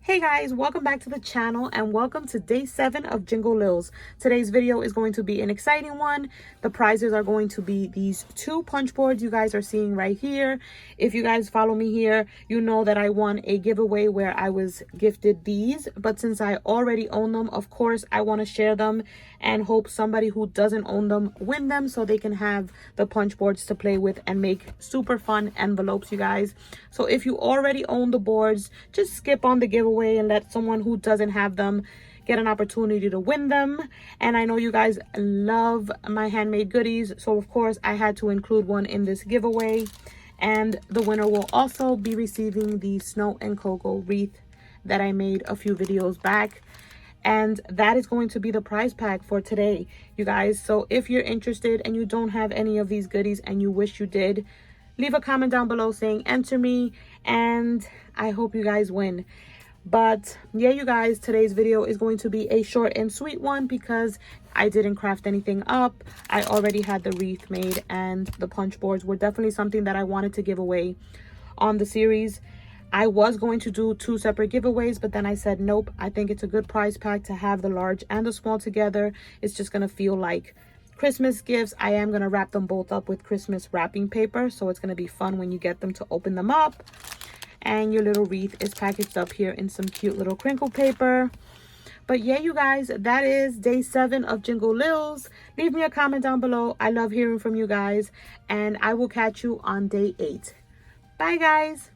Hey guys, welcome back to the channel and welcome to day 7 of Jingle Lills. Today's video is going to be an exciting one. The prizes are going to be these 2 punch boards you guys are seeing right here. If you guys follow me here, you know that I won a giveaway where I was gifted these. But since I already own them, of course, I want to share them and hope somebody who doesn't own them win them so they can have the punch boards to play with and make super fun envelopes, you guys. So if you already own the boards, just skip on the giveaway and let someone who doesn't have them get an opportunity to win them. And I know you guys love my handmade goodies, so of course I had to include one in this giveaway. And the winner will also be receiving the snow and cocoa wreath that I made a few videos back. And that is going to be the prize pack for today, you guys. So if you're interested and you don't have any of these goodies and you wish you did, leave a comment down below saying enter me, and I hope you guys win. But yeah, you guys, today's video is going to be a short and sweet one because I didn't craft anything up. I already had the wreath made, and the punch boards were definitely something that I wanted to give away on the series. I was going to do 2 separate giveaways, but then I said nope. I think it's a good prize pack to have the large and the small together. It's just gonna feel like Christmas gifts. I am gonna wrap them both up with Christmas wrapping paper, so it's gonna be fun when you get them to open them up. And your little wreath is packaged up here in some cute little crinkle paper. But yeah, you guys, that is day 7 of Jingle Lills. Leave me a comment down below. I love hearing from you guys, and I will catch you on day 8. Bye guys.